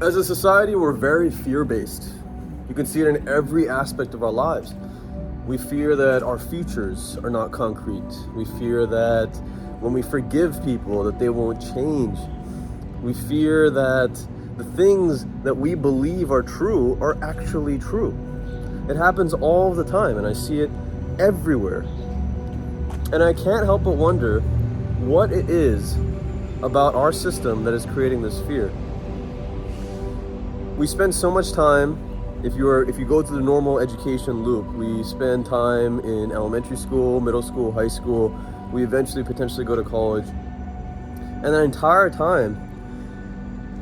As a society, we're very fear-based. You can see it in every aspect of our lives. We fear that our futures are not concrete. We fear that when we forgive people, that they won't change. We fear that the things that we believe are true are actually true. It happens all the time, and I see it everywhere. And I can't help but wonder what it is about our system that is creating this fear. We spend so much time, if you go through the normal education loop, we spend time in elementary school, middle school, high school, we eventually potentially go to college. And that entire time,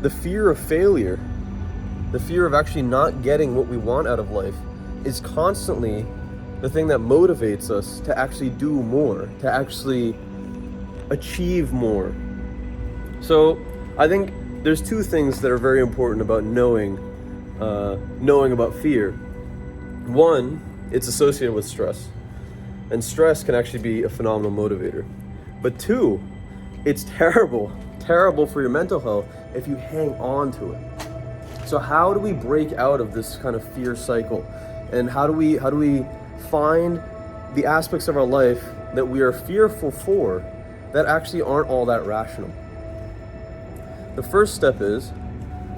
the fear of failure, the fear of actually not getting what we want out of life is constantly the thing that motivates us to actually do more, to actually achieve more. So I think there's two things that are very important about knowing about fear. One, it's associated with stress. And stress can actually be a phenomenal motivator. But two, it's terrible for your mental health if you hang on to it. So how do we break out of this kind of fear cycle? And how do we find the aspects of our life that we are fearful for that actually aren't all that rational? The first step is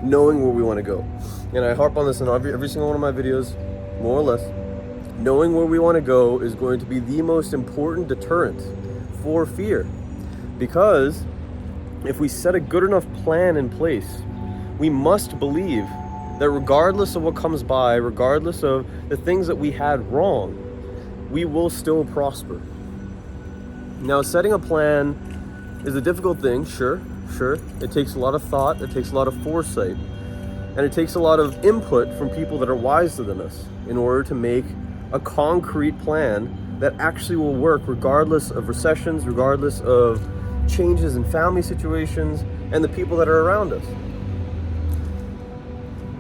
knowing where we want to go. And I harp on this in every single one of my videos, more or less. Knowing where we want to go is going to be the most important deterrent for fear. Because if we set a good enough plan in place, we must believe that regardless of what comes by, regardless of the things that we had wrong, we will still prosper. Now, setting a plan is a difficult thing, sure. It takes a lot of thought, it takes a lot of foresight, and it takes a lot of input from people that are wiser than us in order to make a concrete plan that actually will work regardless of recessions, regardless of changes in family situations, and the people that are around us.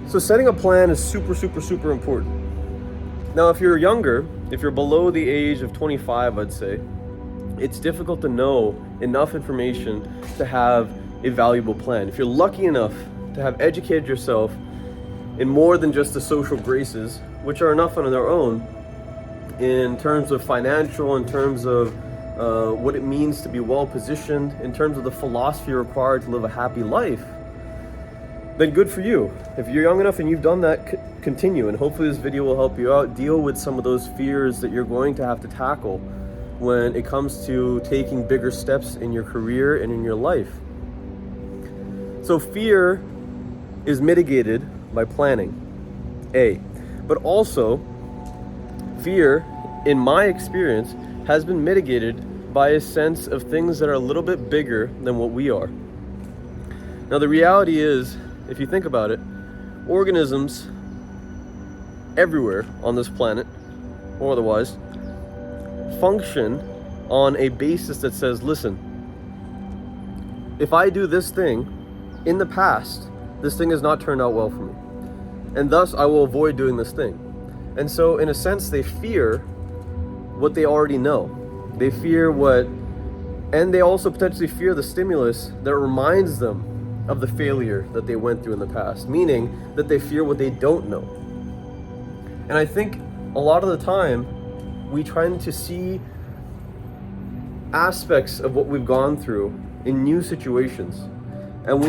So setting a plan is super important. Now, if you're younger, if you're below the age of 25, I'd say, it's difficult to know enough information to have a valuable plan. If you're lucky enough to have educated yourself in more than just the social graces, which are enough on their own, in terms of financial, in terms of what it means to be well positioned, in terms of the philosophy required to live a happy life, then good for you. If you're young enough and you've done that, continue. And hopefully this video will help you out, deal with some of those fears that you're going to have to tackle when it comes to taking bigger steps in your career and in your life. So fear is mitigated by planning, but also fear, in my experience, has been mitigated by a sense of things that are a little bit bigger than what we are. Now, the reality is, if you think about it, organisms everywhere on this planet, or otherwise, function on a basis that says, listen, if I do this thing in the past, this thing has not turned out well for me, and thus I will avoid doing this thing. And so in a sense, they fear what they already know. They fear and they also potentially fear the stimulus that reminds them of the failure that they went through in the past, meaning that they fear what they don't know. And I think a lot of the time we try to see aspects of what we've gone through in new situations, and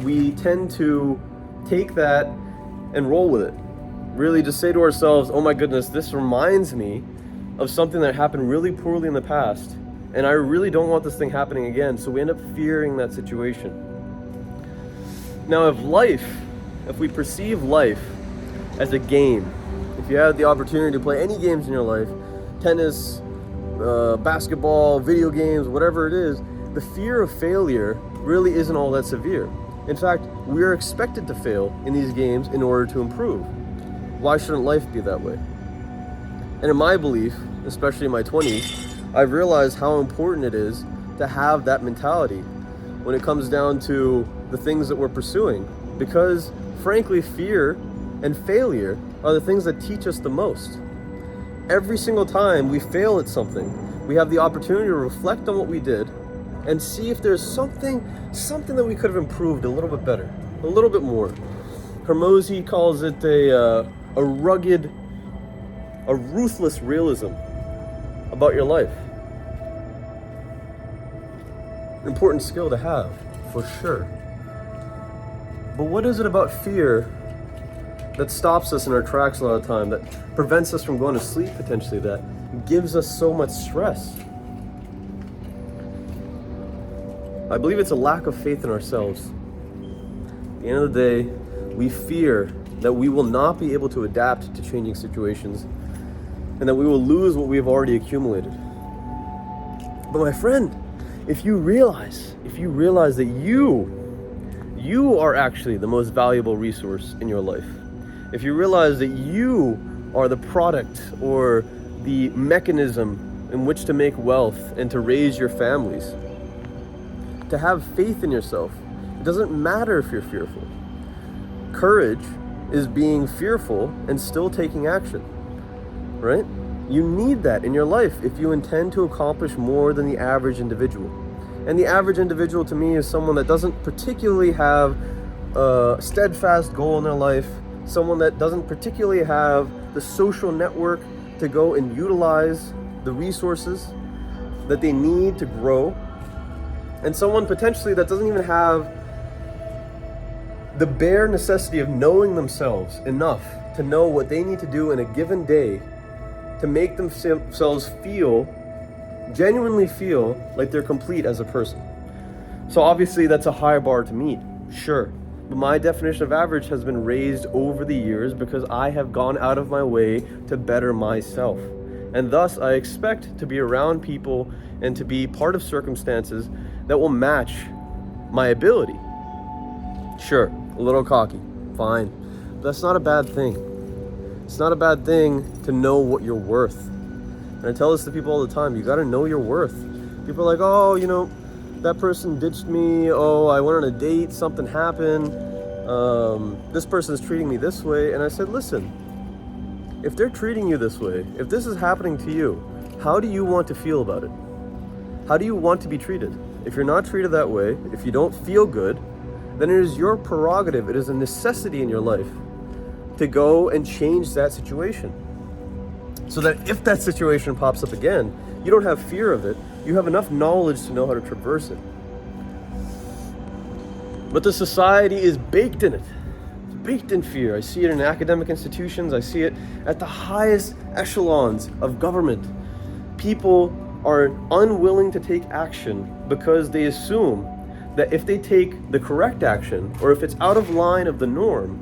we tend to take that and roll with it. Really just say to ourselves, oh my goodness, this reminds me of something that happened really poorly in the past, and I really don't want this thing happening again, so we end up fearing that situation. Now, if we perceive life as a game, if you had the opportunity to play any games in your life, tennis, basketball, video games, whatever it is, the fear of failure really isn't all that severe. In fact, we are expected to fail in these games in order to improve. Why shouldn't life be that way? And in my belief, especially in my 20s, I've realized how important it is to have that mentality when it comes down to the things that we're pursuing. Because frankly, fear and failure are the things that teach us the most. Every single time we fail at something, we have the opportunity to reflect on what we did and see if there's something that we could have improved a little bit better, a little bit more. Hormozy calls it a rugged, a ruthless realism about your life. An important skill to have, for sure. But what is it about fear that stops us in our tracks a lot of time, that prevents us from going to sleep potentially, that gives us so much stress? I believe it's a lack of faith in ourselves. At the end of the day, we fear that we will not be able to adapt to changing situations and that we will lose what we have already accumulated. But my friend, if you realize that you are actually the most valuable resource in your life, if you realize that you are the product or the mechanism in which to make wealth and to raise your families, to have faith in yourself, it doesn't matter if you're fearful. Courage is being fearful and still taking action, right? You need that in your life if you intend to accomplish more than the average individual. And the average individual to me is someone that doesn't particularly have a steadfast goal in their life, someone that doesn't particularly have the social network to go and utilize the resources that they need to grow, and someone potentially that doesn't even have the bare necessity of knowing themselves enough to know what they need to do in a given day to make themselves genuinely feel like they're complete as a person. So obviously that's a high bar to meet, sure. But my definition of average has been raised over the years because I have gone out of my way to better myself. And thus I expect to be around people and to be part of circumstances that will match my ability. Sure, a little cocky, fine. But that's not a bad thing. It's not a bad thing to know what you're worth. And I tell this to people all the time, you gotta know your worth. People are like, oh, that person ditched me, oh, I went on a date, something happened, this person's treating me this way. And I said, listen, if they're treating you this way, if this is happening to you, how do you want to feel about it? How do you want to be treated? If you're not treated that way, if you don't feel good, then it is your prerogative, it is a necessity in your life to go and change that situation. So that if that situation pops up again, you don't have fear of it, you have enough knowledge to know how to traverse it. But the society is baked in it. It's baked in fear. I see it in academic institutions, I see it at the highest echelons of government. People are unwilling to take action because they assume that if they take the correct action, or if it's out of line of the norm,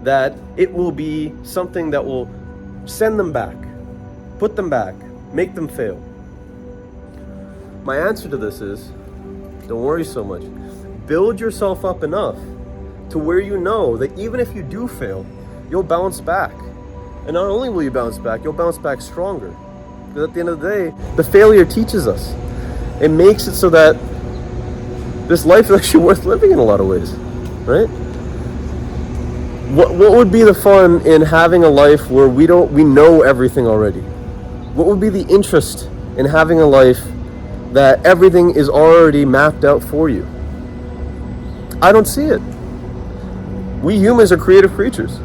that it will be something that will send them back, put them back, make them fail. My answer to this is, don't worry so much. Build yourself up enough to where you know that even if you do fail, you'll bounce back. And not only will you bounce back, you'll bounce back stronger. Because at the end of the day, the failure teaches us. It makes it so that this life is actually worth living in a lot of ways, right? What would be the fun in having a life where we know everything already? What would be the interest in having a life that everything is already mapped out for you? I don't see it. We humans are creative creatures.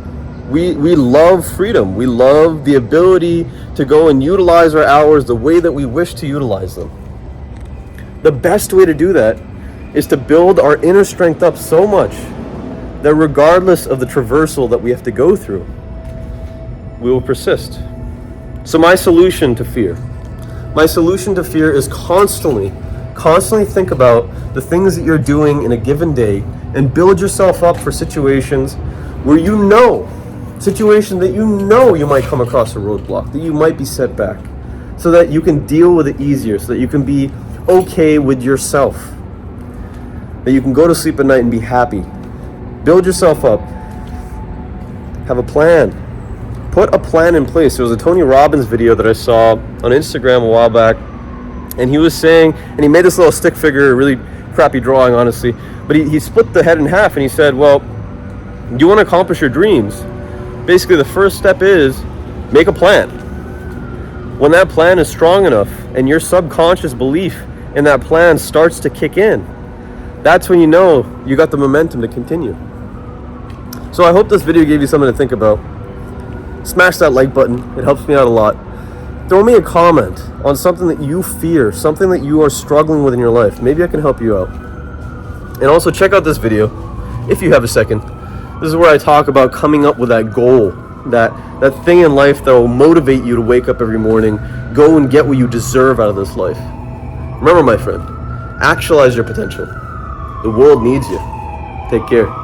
We love freedom. We love the ability to go and utilize our hours the way that we wish to utilize them. The best way to do that is to build our inner strength up so much that regardless of the traversal that we have to go through, we will persist. So my solution to fear is constantly think about the things that you're doing in a given day and build yourself up for situations where you might come across a roadblock, that you might be set back, so that you can deal with it easier, so that you can be okay with yourself, that you can go to sleep at night and be happy. Build yourself up. Have a plan. Put a plan in place. There was a Tony Robbins video that I saw on Instagram a while back, and he was saying, and he made this little stick figure, a really crappy drawing, honestly, but he split the head in half, and he said, well, you want to accomplish your dreams. Basically, the first step is make a plan. When that plan is strong enough and your subconscious belief in that plan starts to kick in, that's when you know you got the momentum to continue. So I hope this video gave you something to think about. Smash that like button. It helps me out a lot. Throw me a comment on something that you fear, something that you are struggling with in your life. Maybe I can help you out. And also check out this video, if you have a second. This is where I talk about coming up with that goal, that thing in life that will motivate you to wake up every morning, go and get what you deserve out of this life. Remember, my friend, actualize your potential. The world needs you. Take care.